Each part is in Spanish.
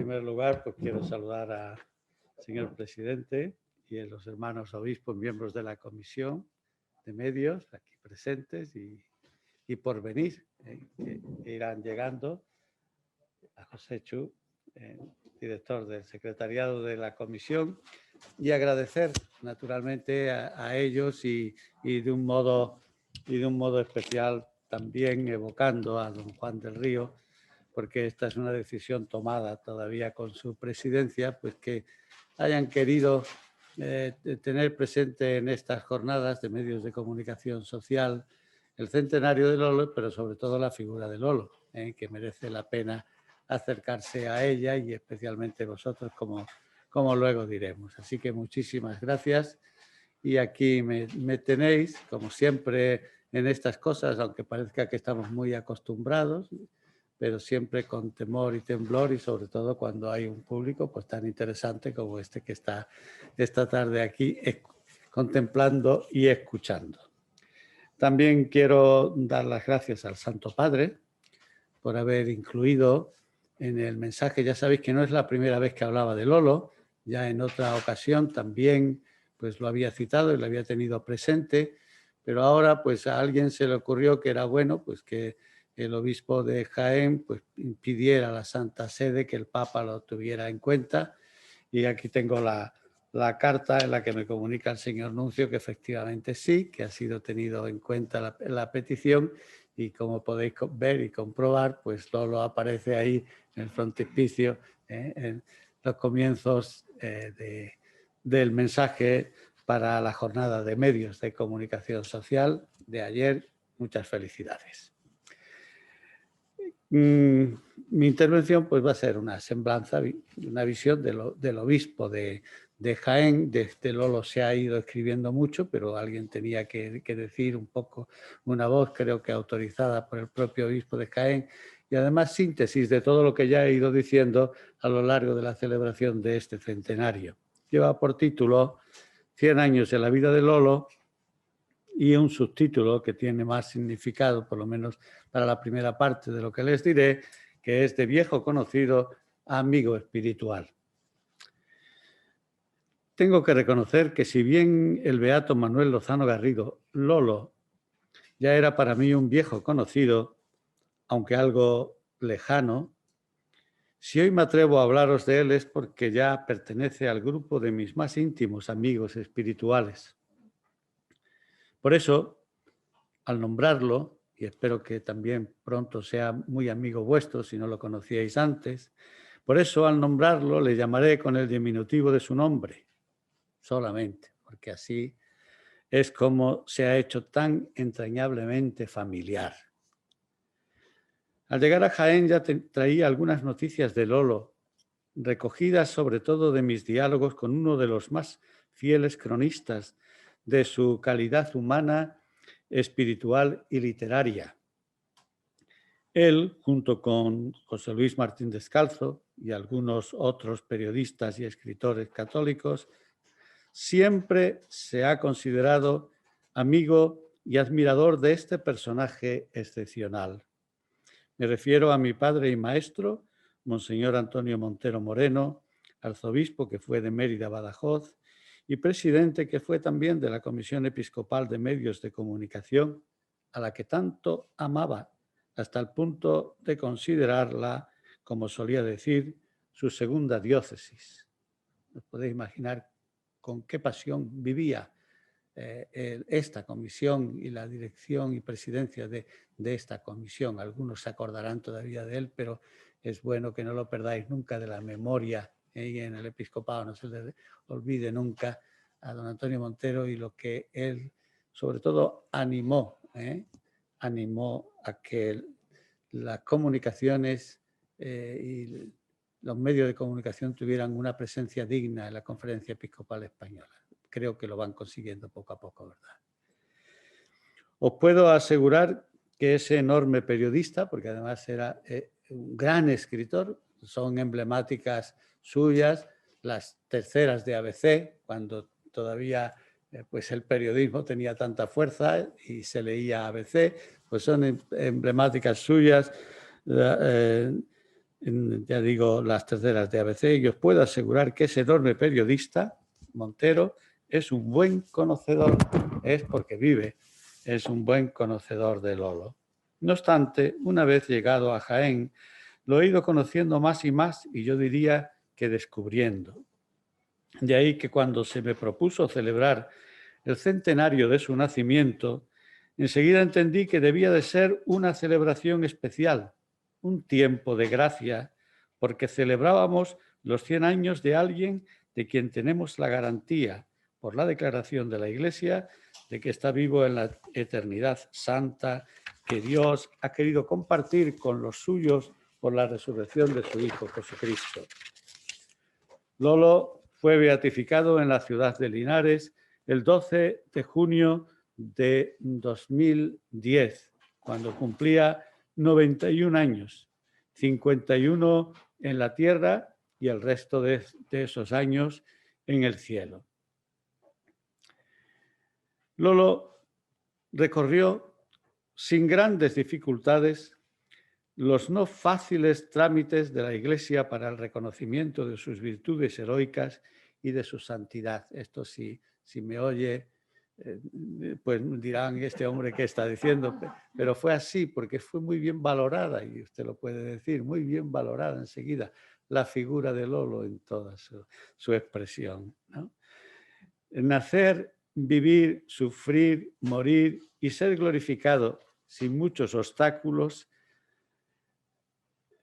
primer lugar, pues quiero saludar al señor presidente y a los hermanos obispos, miembros de la Comisión de Medios, aquí presentes y por venir, que irán llegando, a José Chu, director del secretariado de la Comisión, y agradecer naturalmente a ellos y de un modo especial también evocando a don Juan del Río, porque esta es una decisión tomada todavía con su presidencia, pues que hayan querido tener presente en estas jornadas de medios de comunicación social el centenario de Lolo, pero sobre todo la figura de Lolo, que merece la pena acercarse a ella y especialmente vosotros, como luego diremos. Así que muchísimas gracias y aquí me tenéis, como siempre en estas cosas, aunque parezca que estamos muy acostumbrados, pero siempre con temor y temblor y sobre todo cuando hay un público pues tan interesante como este que está esta tarde aquí contemplando y escuchando. También quiero dar las gracias al Santo Padre por haber incluido en el mensaje. Ya sabéis que no es la primera vez que hablaba de Lolo, ya en otra ocasión también pues lo había citado y lo había tenido presente, pero ahora pues a alguien se le ocurrió que era bueno pues que el obispo de Jaén pues pidiera a la Santa Sede que el Papa lo tuviera en cuenta, y aquí tengo la carta en la que me comunica el señor nuncio que efectivamente sí, que ha sido tenido en cuenta la petición, y como podéis ver y comprobar, pues Lolo aparece ahí en el frontispicio, en los comienzos del mensaje para la jornada de medios de comunicación social de ayer. Muchas felicidades. Mi intervención pues va a ser una semblanza, una visión del obispo de Jaén. De Lolo se ha ido escribiendo mucho, pero alguien tenía que decir un poco, una voz creo que autorizada por el propio obispo de Jaén, y además síntesis de todo lo que ya he ido diciendo a lo largo de la celebración de este centenario. Lleva por título 100 años en la vida de Lolo, y un subtítulo que tiene más significado, por lo menos para la primera parte de lo que les diré, que es de viejo conocido a amigo espiritual. Tengo que reconocer que si bien el beato Manuel Lozano Garrido, Lolo, ya era para mí un viejo conocido, aunque algo lejano, si hoy me atrevo a hablaros de él es porque ya pertenece al grupo de mis más íntimos amigos espirituales. Por eso, al nombrarlo, y espero que también pronto sea muy amigo vuestro si no lo conocíais antes, por eso al nombrarlo le llamaré con el diminutivo de su nombre, solamente, porque así es como se ha hecho tan entrañablemente familiar. Al llegar a Jaén ya traía algunas noticias de Lolo, recogidas sobre todo de mis diálogos con uno de los más fieles cronistas de su calidad humana, espiritual y literaria. Él, junto con José Luis Martín Descalzo y algunos otros periodistas y escritores católicos, siempre se ha considerado amigo y admirador de este personaje excepcional. Me refiero a mi padre y maestro, Monseñor Antonio Montero Moreno, arzobispo que fue de Mérida, Badajoz, y presidente que fue también de la Comisión Episcopal de Medios de Comunicación, a la que tanto amaba, hasta el punto de considerarla, como solía decir, su segunda diócesis. ¿Os podéis imaginar con qué pasión vivía esta comisión y la dirección y presidencia de esta comisión? Algunos se acordarán todavía de él, pero es bueno que no lo perdáis nunca de la memoria, y en el episcopado no se le olvide nunca a don Antonio Montero y lo que él sobre todo animó a que las comunicaciones y los medios de comunicación tuvieran una presencia digna en la Conferencia Episcopal Española. Creo que lo van consiguiendo poco a poco, ¿verdad? Os puedo asegurar que ese enorme periodista, porque además era un gran escritor, son emblemáticas suyas las terceras de ABC, cuando todavía pues el periodismo tenía tanta fuerza y se leía ABC, pues son emblemáticas suyas. ya digo, las terceras de ABC, y os puedo asegurar que ese enorme periodista, Montero, es un buen conocedor, es porque vive, es un buen conocedor de Lolo. No obstante, una vez llegado a Jaén, lo he ido conociendo más y más, y yo diría que descubriendo. De ahí que cuando se me propuso celebrar el centenario de su nacimiento, enseguida entendí que debía de ser una celebración especial, un tiempo de gracia, porque celebrábamos los 100 años de alguien de quien tenemos la garantía, por la declaración de la Iglesia, de que está vivo en la eternidad santa, que Dios ha querido compartir con los suyos por la resurrección de su Hijo Jesucristo. Lolo fue beatificado en la ciudad de Linares el 12 de junio de 2010, cuando cumplía 91 años, 51 en la tierra y el resto de esos años en el cielo. Lolo recorrió sin grandes dificultades los no fáciles trámites de la Iglesia para el reconocimiento de sus virtudes heroicas y de su santidad. Esto si me oye, pues dirán, este hombre qué está diciendo, pero fue así porque fue muy bien valorada, y usted lo puede decir, muy bien valorada enseguida, la figura de Lolo en toda su expresión, ¿no? Nacer, vivir, sufrir, morir y ser glorificado sin muchos obstáculos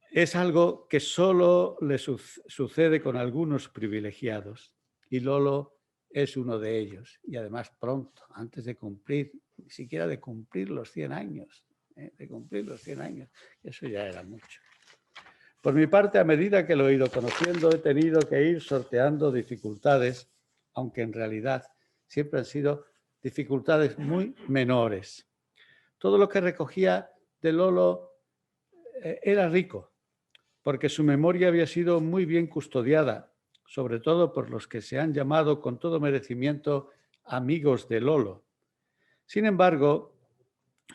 es algo que solo le sucede con algunos privilegiados, y Lolo es uno de ellos, y además pronto, antes de cumplir, ni siquiera de cumplir los 100 años, de cumplir los 100 años, eso ya era mucho. Por mi parte, a medida que lo he ido conociendo, he tenido que ir sorteando dificultades, aunque en realidad siempre han sido dificultades muy menores. Todo lo que recogía de Lolo era rico, porque su memoria había sido muy bien custodiada, sobre todo por los que se han llamado con todo merecimiento amigos de Lolo. Sin embargo,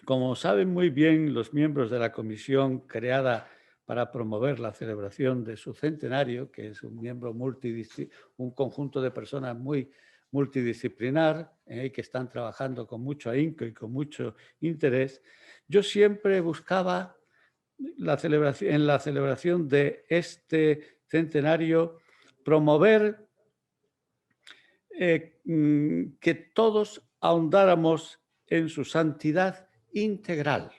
como saben muy bien los miembros de la comisión creada para promover la celebración de su centenario, que es un conjunto de personas muy multidisciplinar, que están trabajando con mucho ahínco y con mucho interés, yo siempre buscaba en la celebración de este centenario promover que todos ahondáramos en su santidad integral.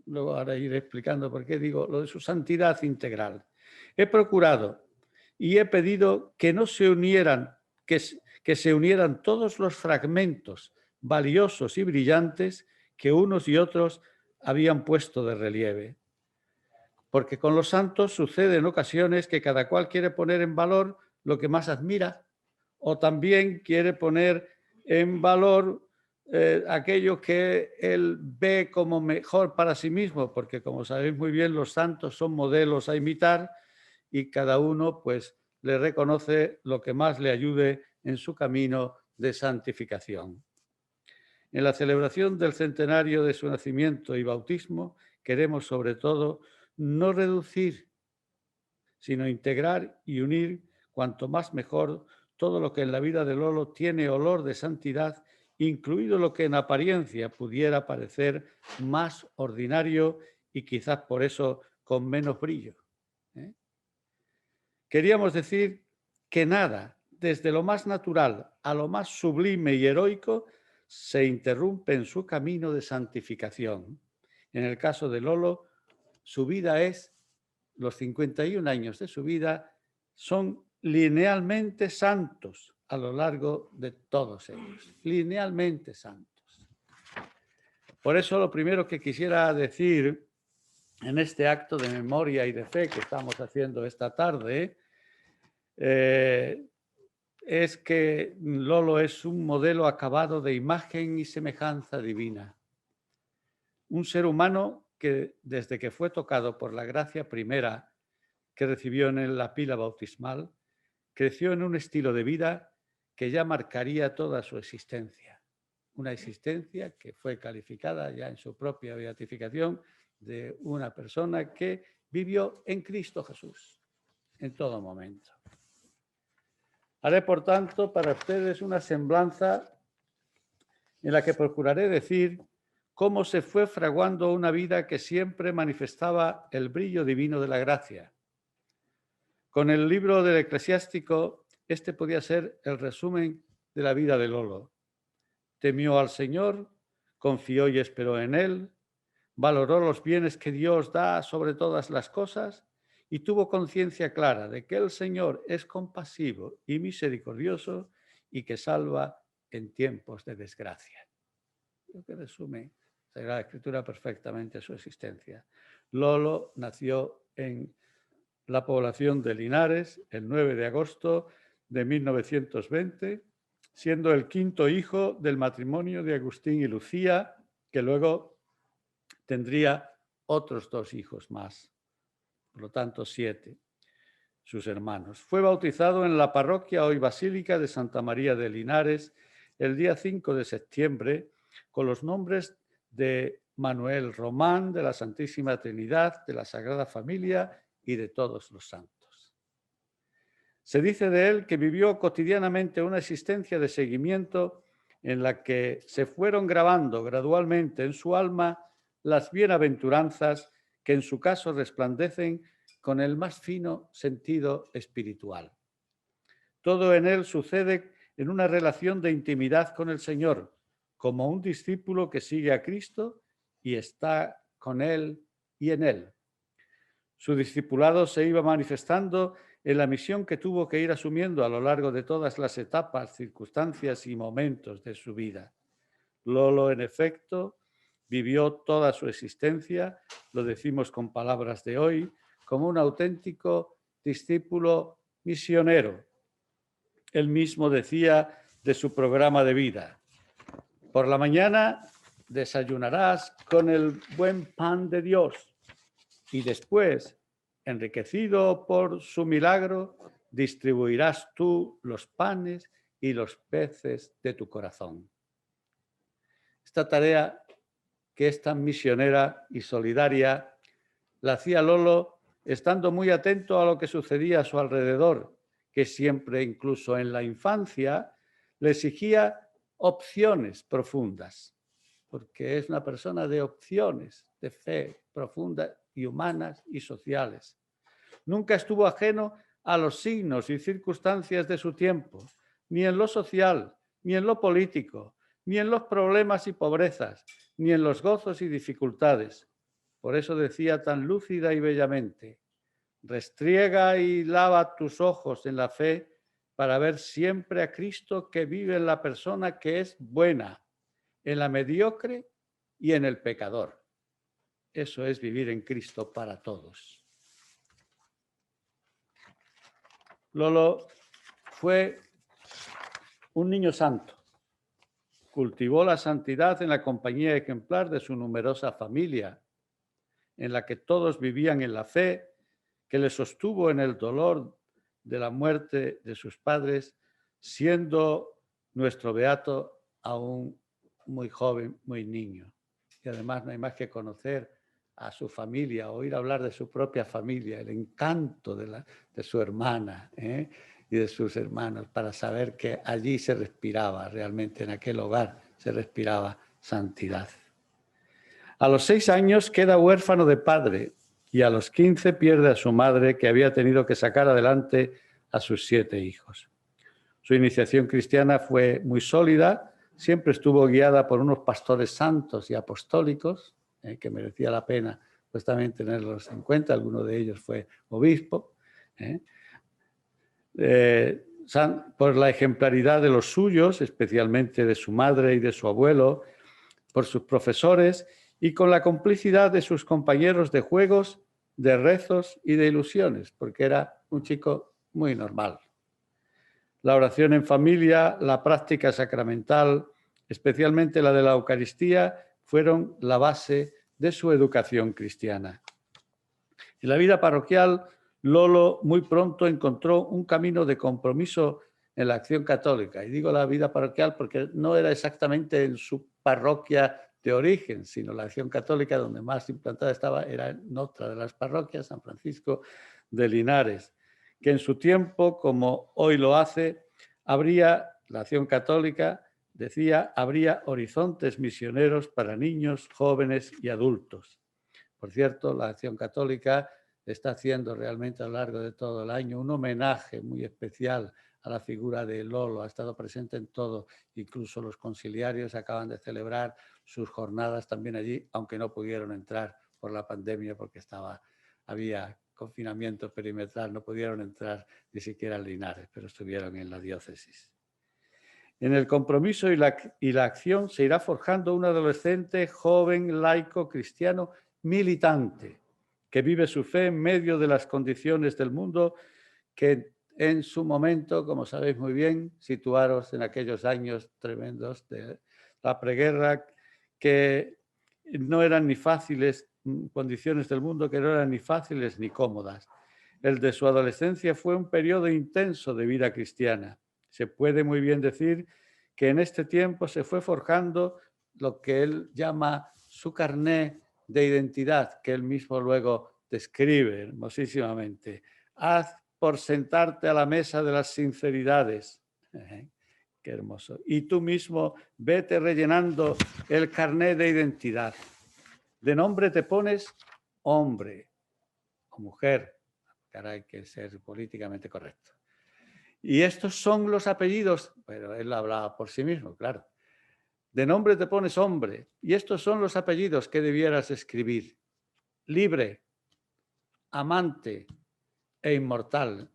Luego ahora iré explicando por qué digo lo de su santidad integral. He procurado y he pedido que no se unieran, que se unieran todos los fragmentos valiosos y brillantes que unos y otros habían puesto de relieve. Porque con los santos sucede en ocasiones que cada cual quiere poner en valor lo que más admira, o también quiere poner en valor aquello que él ve como mejor para sí mismo, porque como sabéis muy bien, los santos son modelos a imitar y cada uno pues le reconoce lo que más le ayude en su camino de santificación. En la celebración del centenario de su nacimiento y bautismo queremos sobre todo no reducir, sino integrar y unir cuanto más mejor todo lo que en la vida de Lolo tiene olor de santidad, incluido lo que en apariencia pudiera parecer más ordinario y quizás por eso con menos brillo. Queríamos decir que nada, desde lo más natural a lo más sublime y heroico, se interrumpe en su camino de santificación. En el caso de Lolo, su vida es, los 51 años de su vida son linealmente santos a lo largo de todos ellos, linealmente santos. Por eso lo primero que quisiera decir en este acto de memoria y de fe que estamos haciendo esta tarde es que Lolo es un modelo acabado de imagen y semejanza divina. Un ser humano que desde que fue tocado por la gracia primera que recibió en la pila bautismal, creció en un estilo de vida que ya marcaría toda su existencia. Una existencia que fue calificada ya en su propia beatificación de una persona que vivió en Cristo Jesús en todo momento. Haré, por tanto, para ustedes una semblanza en la que procuraré decir cómo se fue fraguando una vida que siempre manifestaba el brillo divino de la gracia. Con el libro del Eclesiástico, este podía ser el resumen de la vida de Lolo. Temió al Señor, confió y esperó en Él, valoró los bienes que Dios da sobre todas las cosas y tuvo conciencia clara de que el Señor es compasivo y misericordioso y que salva en tiempos de desgracia. Lo que resume la Escritura perfectamente su existencia. Lolo nació en la población de Linares el 9 de agosto de 1920, siendo el quinto hijo del matrimonio de Agustín y Lucía, que luego tendría otros 2 hijos más, por lo tanto 7, sus hermanos. Fue bautizado en la parroquia hoy Basílica de Santa María de Linares el día 5 de septiembre con los nombres de Manuel Román, de la Santísima Trinidad, de la Sagrada Familia y de todos los santos. Se dice de él que vivió cotidianamente una existencia de seguimiento en la que se fueron grabando gradualmente en su alma las bienaventuranzas que en su caso resplandecen con el más fino sentido espiritual. Todo en él sucede en una relación de intimidad con el Señor, como un discípulo que sigue a Cristo y está con Él y en Él. Su discipulado se iba manifestando en la misión que tuvo que ir asumiendo a lo largo de todas las etapas, circunstancias y momentos de su vida. Lolo, en efecto, vivió toda su existencia, lo decimos con palabras de hoy, como un auténtico discípulo misionero. Él mismo decía de su programa de vida: por la mañana desayunarás con el buen pan de Dios y después, enriquecido por su milagro, distribuirás tú los panes y los peces de tu corazón. Esta tarea, que es tan misionera y solidaria, la hacía Lolo estando muy atento a lo que sucedía a su alrededor, que siempre, incluso en la infancia, le exigía opciones profundas, porque es una persona de opciones, de fe profundas y humanas y sociales. Nunca estuvo ajeno a los signos y circunstancias de su tiempo, ni en lo social, ni en lo político, ni en los problemas y pobrezas, ni en los gozos y dificultades. Por eso decía tan lúcida y bellamente: restriega y lava tus ojos en la fe para ver siempre a Cristo que vive en la persona que es buena, en la mediocre y en el pecador. Eso es vivir en Cristo para todos. Lolo fue un niño santo. Cultivó la santidad en la compañía ejemplar de su numerosa familia, en la que todos vivían en la fe, que le sostuvo en el dolor de la muerte de sus padres, siendo nuestro beato aún muy joven, muy niño. Y además no hay más que conocer a su familia, oír hablar de su propia familia, el encanto de su hermana y de sus hermanos, para saber que allí se respiraba realmente, en aquel hogar se respiraba santidad. A los 6 años queda huérfano de padre y a los 15 pierde a su madre, que había tenido que sacar adelante a sus 7 hijos. Su iniciación cristiana fue muy sólida, siempre estuvo guiada por unos pastores santos y apostólicos, que merecía la pena pues también tenerlos en cuenta. Alguno de ellos fue obispo. Por la ejemplaridad de los suyos, especialmente de su madre y de su abuelo, por sus profesores y con la complicidad de sus compañeros de juegos, de rezos y de ilusiones, porque era un chico muy normal. La oración en familia, la práctica sacramental, especialmente la de la Eucaristía, fueron la base de su educación cristiana. En la vida parroquial, Lolo muy pronto encontró un camino de compromiso en la acción católica. Y digo la vida parroquial porque no era exactamente en su parroquia de origen, sino la Acción Católica donde más implantada estaba era en otra de las parroquias, San Francisco de Linares, que en su tiempo, como hoy lo hace, la Acción Católica decía, habría horizontes misioneros para niños, jóvenes y adultos. Por cierto, la Acción Católica está haciendo realmente a lo largo de todo el año un homenaje muy especial a la figura de Lolo. Ha estado presente en todo, incluso los conciliarios acaban de celebrar sus jornadas también allí, aunque no pudieron entrar por la pandemia porque había confinamiento perimetral, no pudieron entrar ni siquiera en Linares, pero estuvieron en la diócesis. En el compromiso y la acción se irá forjando un adolescente, joven, laico, cristiano, militante, que vive su fe en medio de las condiciones del mundo que en su momento, como sabéis muy bien, situaros en aquellos años tremendos de la preguerra, que no eran ni fáciles, condiciones del mundo que no eran ni fáciles ni cómodas. El de su adolescencia fue un periodo intenso de vida cristiana. Se puede muy bien decir que en este tiempo se fue forjando lo que él llama su carné de identidad, que él mismo luego describe hermosísimamente. Haz por sentarte a la mesa de las sinceridades. Qué hermoso. Y tú mismo vete rellenando el carné de identidad. De nombre te pones hombre o mujer. Ahora hay que ser políticamente correcto. Y estos son los apellidos, pero él hablaba por sí mismo, claro. De nombre te pones hombre, y estos son los apellidos que debieras escribir. Libre, amante e inmortal,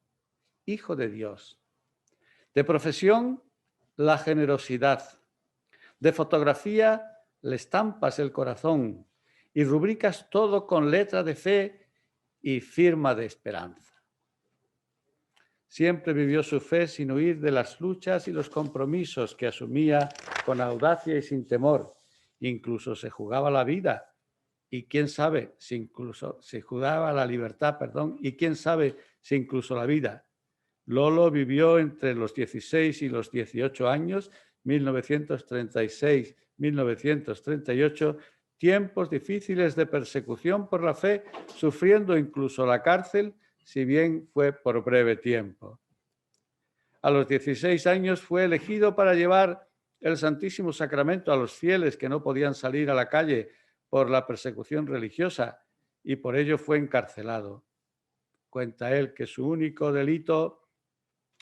hijo de Dios. De profesión, la generosidad. De fotografía, le estampas el corazón y rubricas todo con letra de fe y firma de esperanza. Siempre vivió su fe sin huir de las luchas y los compromisos que asumía con audacia y sin temor. Incluso se jugaba la vida y quién sabe si incluso se jugaba la libertad, y quién sabe si incluso la vida. Lolo vivió entre los 16 y los 18 años, 1936-1938, tiempos difíciles de persecución por la fe, sufriendo incluso la cárcel, si bien fue por breve tiempo. A los 16 años fue elegido para llevar el Santísimo Sacramento a los fieles que no podían salir a la calle por la persecución religiosa y por ello fue encarcelado. Cuenta él que su único delito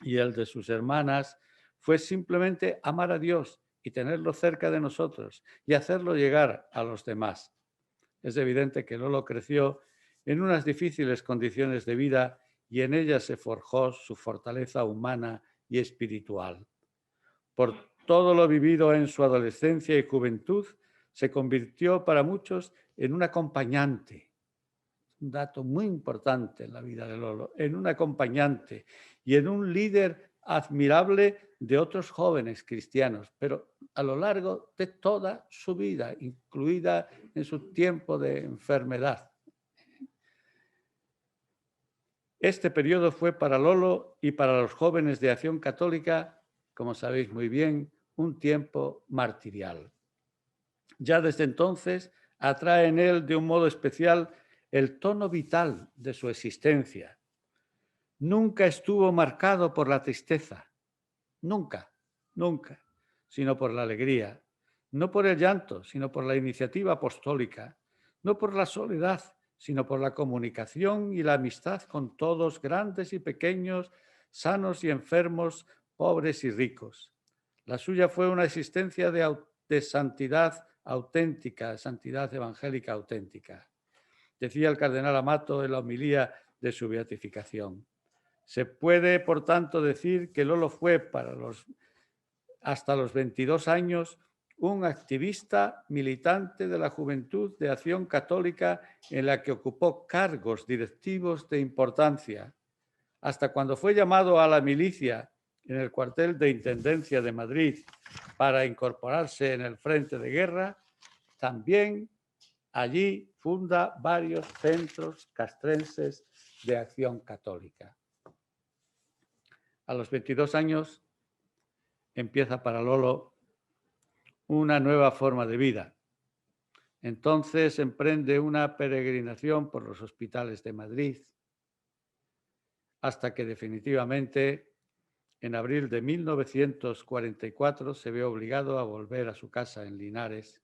y el de sus hermanas fue simplemente amar a Dios y tenerlo cerca de nosotros y hacerlo llegar a los demás. Es evidente que Lolo creció en unas difíciles condiciones de vida y en ellas se forjó su fortaleza humana y espiritual. Por todo lo vivido en su adolescencia y juventud, se convirtió para muchos en un acompañante. Un dato muy importante en la vida de Lolo, en un acompañante y en un líder admirable de otros jóvenes cristianos, pero a lo largo de toda su vida, incluida en su tiempo de enfermedad. Este periodo fue para Lolo y para los jóvenes de Acción Católica, como sabéis muy bien, un tiempo martirial. Ya desde entonces atrae en él de un modo especial el tono vital de su existencia. Nunca estuvo marcado por la tristeza, nunca, sino por la alegría, no por el llanto, sino por la iniciativa apostólica, no por la soledad, sino por la comunicación y la amistad con todos, grandes y pequeños, sanos y enfermos, pobres y ricos. La suya fue una existencia de santidad auténtica, santidad evangélica auténtica. Decía el cardenal Amato en la homilía de su beatificación. Se puede, por tanto, decir que Lolo fue hasta los 22 años un activista militante de la Juventud de Acción Católica en la que ocupó cargos directivos de importancia, hasta cuando fue llamado a la milicia en el cuartel de Intendencia de Madrid para incorporarse en el frente de guerra. También allí funda varios centros castrenses de Acción Católica. A los 22 años empieza para Lolo una nueva forma de vida. Entonces emprende una peregrinación por los hospitales de Madrid, hasta que definitivamente, en abril de 1944, se ve obligado a volver a su casa en Linares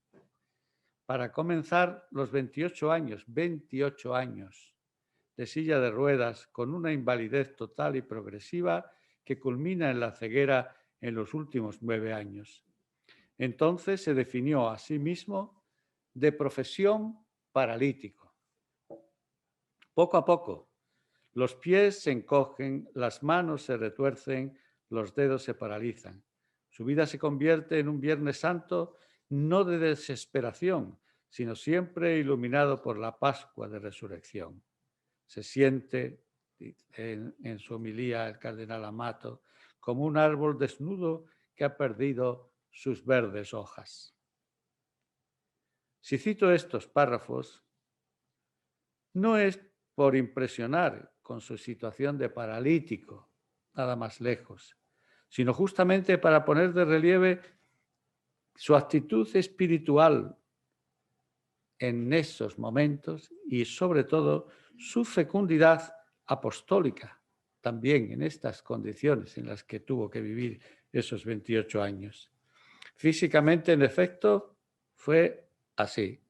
para comenzar los 28 años de silla de ruedas con una invalidez total y progresiva que culmina en la ceguera en los últimos 9 años. Entonces se definió a sí mismo de profesión paralítico. Poco a poco, los pies se encogen, las manos se retuercen, los dedos se paralizan. Su vida se convierte en un Viernes Santo no de desesperación, sino siempre iluminado por la Pascua de Resurrección. Se siente, en su homilía el cardenal Amato, como un árbol desnudo que ha perdido sus verdes hojas. Si cito estos párrafos, no es por impresionar con su situación de paralítico, nada más lejos, sino justamente para poner de relieve su actitud espiritual en esos momentos y sobre todo su fecundidad apostólica también en estas condiciones en las que tuvo que vivir esos 28 años. Físicamente, en efecto, fue así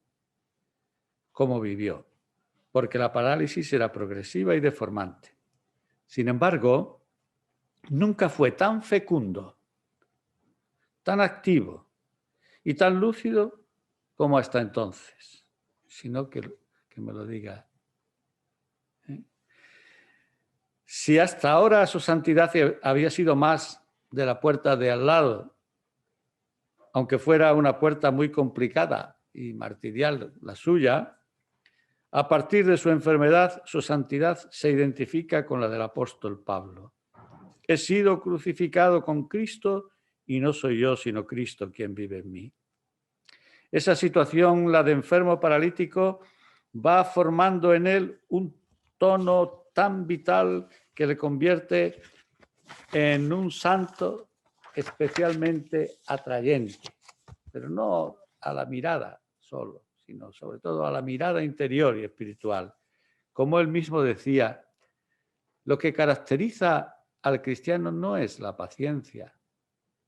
como vivió, porque la parálisis era progresiva y deformante. Sin embargo, nunca fue tan fecundo, tan activo y tan lúcido como hasta entonces, sino que me lo diga. Si hasta ahora su santidad había sido más de la puerta de al lado, aunque fuera una puerta muy complicada y martirial la suya, a partir de su enfermedad, su santidad se identifica con la del apóstol Pablo. He sido crucificado con Cristo y no soy yo, sino Cristo quien vive en mí. Esa situación, la de enfermo paralítico, va formando en él un tono tan vital que le convierte en un santo especialmente atrayente, pero no a la mirada solo, sino sobre todo a la mirada interior y espiritual. Como él mismo decía, lo que caracteriza al cristiano no es la paciencia,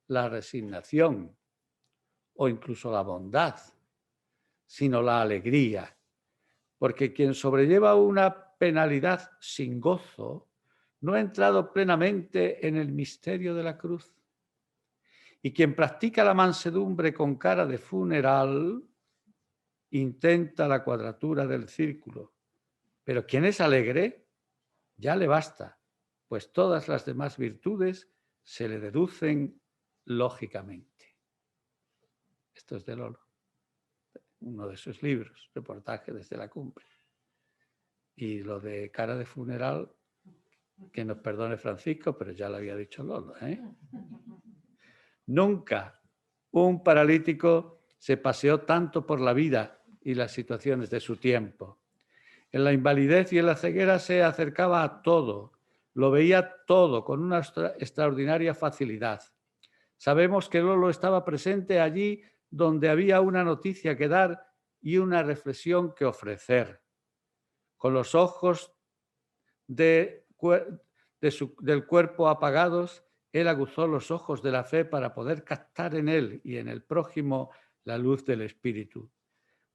la resignación o incluso la bondad, sino la alegría, porque quien sobrelleva una penalidad sin gozo no ha entrado plenamente en el misterio de la cruz. Y quien practica la mansedumbre con cara de funeral intenta la cuadratura del círculo, pero quien es alegre ya le basta, pues todas las demás virtudes se le deducen lógicamente. Esto es de Lolo, uno de sus libros, Reportaje desde la cumbre. Y lo de cara de funeral, que nos perdone Francisco, pero ya lo había dicho Lolo, ¿eh? Nunca un paralítico se paseó tanto por la vida y las situaciones de su tiempo. En la invalidez y en la ceguera se acercaba a todo, lo veía todo con una extraordinaria facilidad. Sabemos que Lolo estaba presente allí donde había una noticia que dar y una reflexión que ofrecer. Con los ojos del cuerpo apagados, él aguzó los ojos de la fe para poder captar en él y en el prójimo la luz del Espíritu.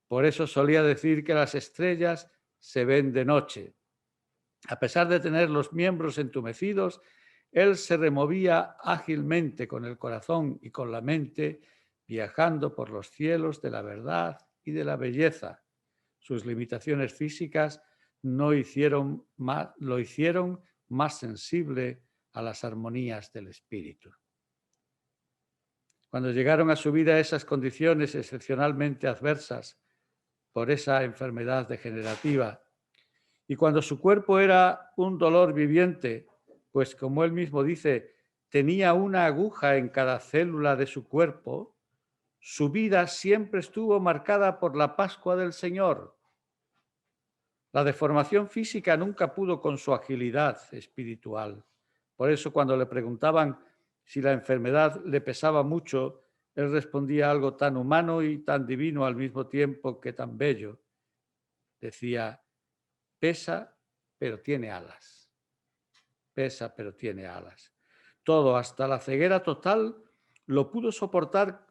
Por eso solía decir que las estrellas se ven de noche. A pesar de tener los miembros entumecidos, él se removía ágilmente con el corazón y con la mente, viajando por los cielos de la verdad y de la belleza. Sus limitaciones físicas lo hicieron más sensible a las armonías del espíritu. Cuando llegaron a su vida esas condiciones excepcionalmente adversas por esa enfermedad degenerativa, y cuando su cuerpo era un dolor viviente, pues como él mismo dice, tenía una aguja en cada célula de su cuerpo, su vida siempre estuvo marcada por la Pascua del Señor. La deformación física nunca pudo con su agilidad espiritual. Por eso cuando le preguntaban si la enfermedad le pesaba mucho, Él respondía algo tan humano y tan divino al mismo tiempo que tan bello. Decía, pesa, pero tiene alas. Pesa, pero tiene alas. Todo, hasta la ceguera total, lo pudo soportar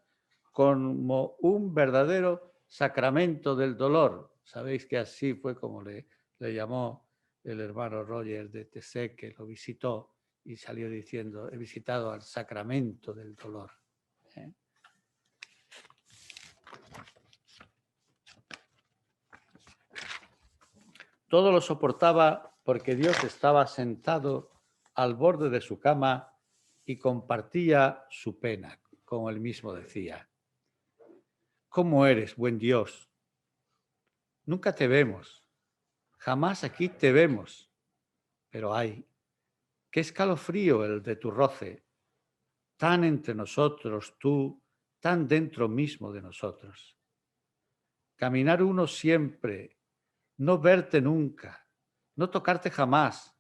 como un verdadero sacramento del dolor. Sabéis que así fue como le llamó el hermano Roger de Tessé, que lo visitó y salió diciendo, he visitado al sacramento del dolor. Todo lo soportaba porque Dios estaba sentado al borde de su cama y compartía su pena, como él mismo decía. ¿Cómo eres, buen Dios? Nunca te vemos, jamás aquí te vemos, pero ay, qué escalofrío el de tu roce, tan entre nosotros tú, tan dentro mismo de nosotros. Caminar uno siempre, no verte nunca, no tocarte jamás,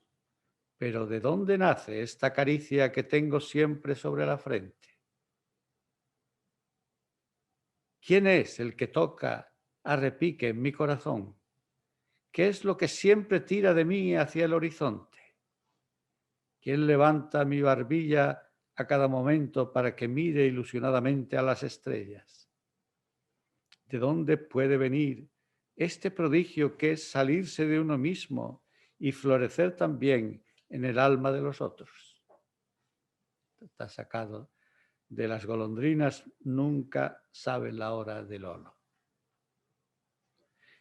pero ¿de dónde nace esta caricia que tengo siempre sobre la frente? ¿Quién es el que toca a repique en mi corazón? ¿Qué es lo que siempre tira de mí hacia el horizonte? ¿Quién levanta mi barbilla a cada momento para que mire ilusionadamente a las estrellas? ¿De dónde puede venir este prodigio que es salirse de uno mismo y florecer también en el alma de los otros? Está sacado de Las golondrinas nunca saben la hora del Lolo.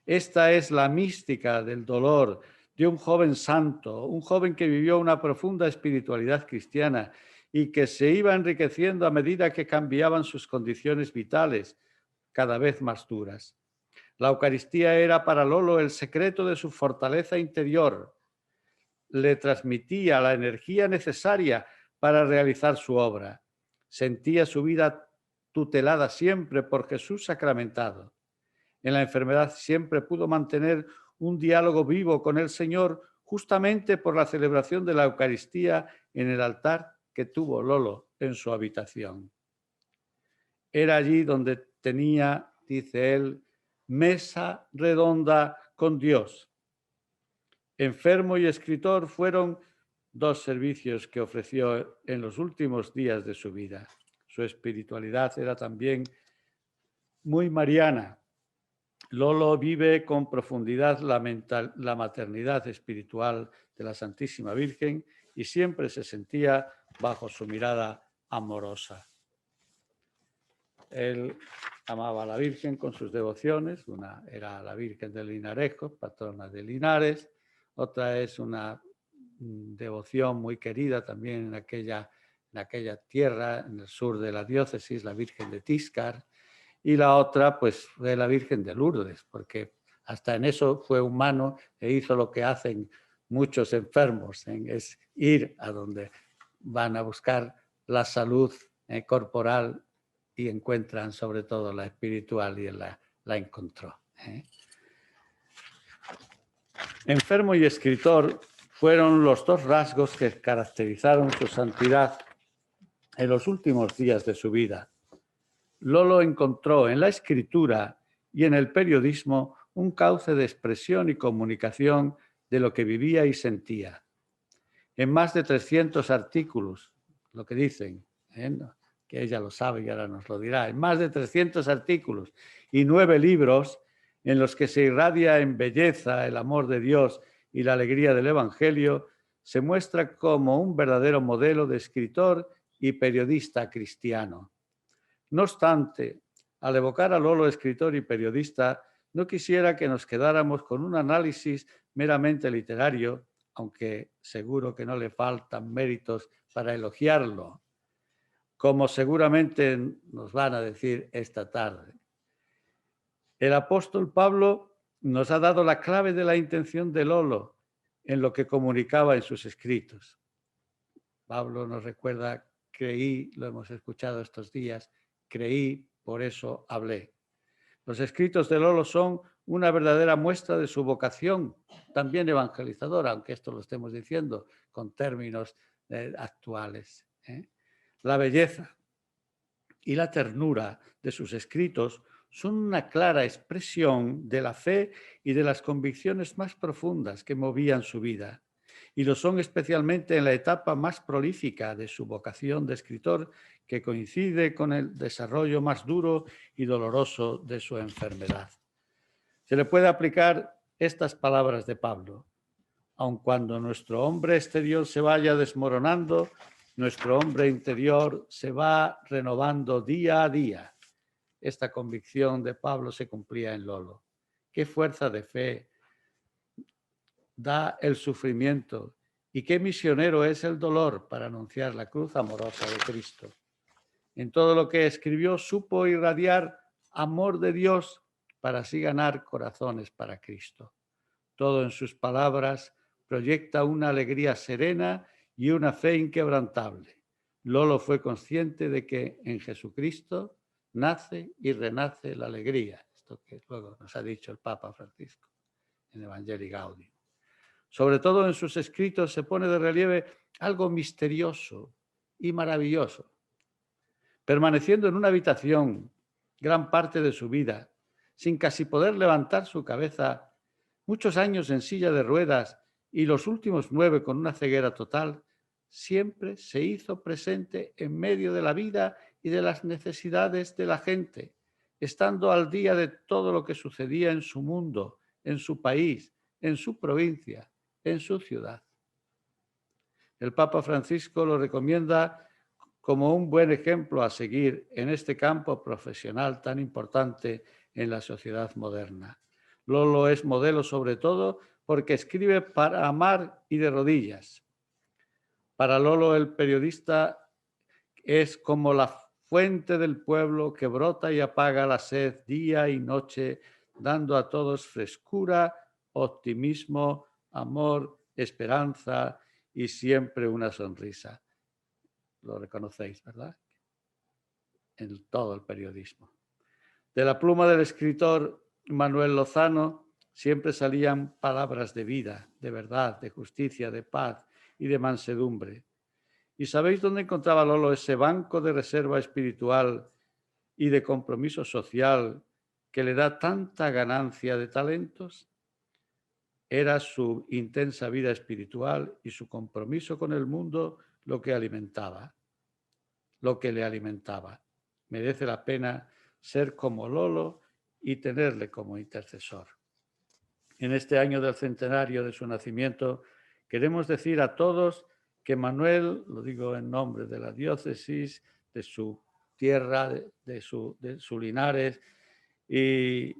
Esta es la mística del dolor de un joven santo, un joven que vivió una profunda espiritualidad cristiana y que se iba enriqueciendo a medida que cambiaban sus condiciones vitales, cada vez más duras. La Eucaristía era para Lolo el secreto de su fortaleza interior. Le transmitía la energía necesaria para realizar su obra. Sentía su vida tutelada siempre por Jesús sacramentado. En la enfermedad siempre pudo mantener un diálogo vivo con el Señor justamente por la celebración de la Eucaristía en el altar que tuvo Lolo en su habitación. Era allí donde tenía, dice él, mesa redonda con Dios. Enfermo y escritor fueron dos servicios que ofreció en los últimos días de su vida. Su espiritualidad era también muy mariana. Lolo vive con profundidad la maternidad espiritual de la Santísima Virgen y siempre se sentía bajo su mirada amorosa. Él amaba a la Virgen con sus devociones. Una era la Virgen de Linaresco, patrona de Linares. Otra es una devoción muy querida también en aquella tierra, en el sur de la diócesis, la Virgen de Tiscar. Y la otra, pues, fue la Virgen de Lourdes, porque hasta en eso fue humano e hizo lo que hacen muchos enfermos, es ir a donde van a buscar la salud corporal y encuentran sobre todo la espiritual, y él la encontró. Enfermo y escritor fueron los dos rasgos que caracterizaron su santidad en los últimos días de su vida. Lolo encontró en la escritura y en el periodismo un cauce de expresión y comunicación de lo que vivía y sentía. En más de 300 artículos, lo que dicen, que ella lo sabe y ahora nos lo dirá, en más de 300 artículos y 9 libros en los que se irradia en belleza el amor de Dios y la alegría del Evangelio, se muestra como un verdadero modelo de escritor y periodista cristiano. No obstante, al evocar a Lolo, escritor y periodista, no quisiera que nos quedáramos con un análisis meramente literario, aunque seguro que no le faltan méritos para elogiarlo, como seguramente nos van a decir esta tarde. El apóstol Pablo nos ha dado la clave de la intención de Lolo en lo que comunicaba en sus escritos. Pablo nos recuerda, creí, lo hemos escuchado estos días, creí, por eso hablé. Los escritos de Lolo son una verdadera muestra de su vocación, también evangelizadora, aunque esto lo estemos diciendo con términos actuales. La belleza y la ternura de sus escritos son una clara expresión de la fe y de las convicciones más profundas que movían su vida. Y lo son especialmente en la etapa más prolífica de su vocación de escritor, que coincide con el desarrollo más duro y doloroso de su enfermedad. Se le puede aplicar estas palabras de Pablo: aun cuando nuestro hombre exterior se vaya desmoronando, nuestro hombre interior se va renovando día a día. Esta convicción de Pablo se cumplía en Lolo. Qué fuerza de fe da el sufrimiento y qué misionero es el dolor para anunciar la cruz amorosa de Cristo. En todo lo que escribió supo irradiar amor de Dios para así ganar corazones para Cristo. Todo en sus palabras proyecta una alegría serena y una fe inquebrantable. Lolo fue consciente de que en Jesucristo nace y renace la alegría. Esto que luego nos ha dicho el Papa Francisco en Evangelii Gaudium. Sobre todo en sus escritos se pone de relieve algo misterioso y maravilloso. Permaneciendo en una habitación gran parte de su vida, sin casi poder levantar su cabeza, muchos años en silla de ruedas y los últimos 9 con una ceguera total, siempre se hizo presente en medio de la vida y de las necesidades de la gente, estando al día de todo lo que sucedía en su mundo, en su país, en su provincia, en su ciudad. El Papa Francisco lo recomienda como un buen ejemplo a seguir en este campo profesional tan importante en la sociedad moderna. Lolo es modelo sobre todo porque escribe para amar y de rodillas. Para Lolo el periodista es como la fuente del pueblo que brota y apaga la sed día y noche, dando a todos frescura, optimismo, amor, esperanza y siempre una sonrisa. Lo reconocéis, ¿verdad? En todo el periodismo. De la pluma del escritor Manuel Lozano siempre salían palabras de vida, de verdad, de justicia, de paz y de mansedumbre. ¿Y sabéis dónde encontraba Lolo ese banco de reserva espiritual y de compromiso social que le da tanta ganancia de talentos? Era su intensa vida espiritual y su compromiso con el mundo lo que alimentaba, lo que le alimentaba. Merece la pena ser como Lolo y tenerle como intercesor. En este año del centenario de su nacimiento, queremos decir a todos que Manuel, lo digo en nombre de la diócesis, de su tierra, de su Linares y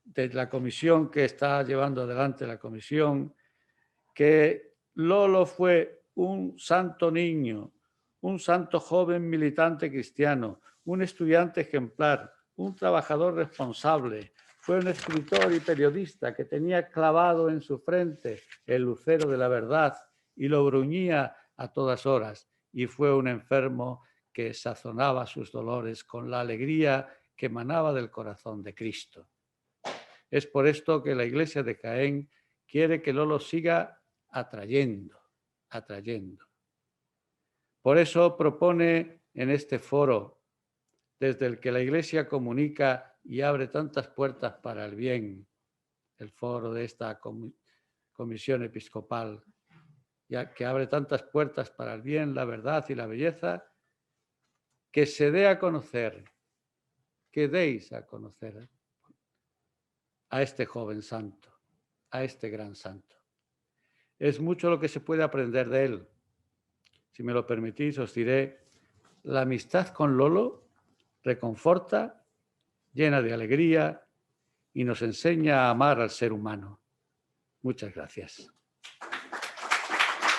de la comisión que está llevando adelante la comisión, que Lolo fue un santo niño, un santo joven militante cristiano, un estudiante ejemplar, un trabajador responsable. Fue un escritor y periodista que tenía clavado en su frente el lucero de la verdad y lo bruñía a todas horas. Y fue un enfermo que sazonaba sus dolores con la alegría que emanaba del corazón de Cristo. Es por esto que la Iglesia de Jaén quiere que Lolo siga atrayendo. Por eso propone en este foro, desde el que la Iglesia comunica y abre tantas puertas para el bien, el foro de esta comisión episcopal, ya que abre tantas puertas para el bien, la verdad y la belleza, que se dé a conocer, que deis a conocer a este joven santo, a este gran santo. Es mucho lo que se puede aprender de él. Si me lo permitís, os diré, la amistad con Lolo reconforta, llena de alegría y nos enseña a amar al ser humano. Muchas gracias.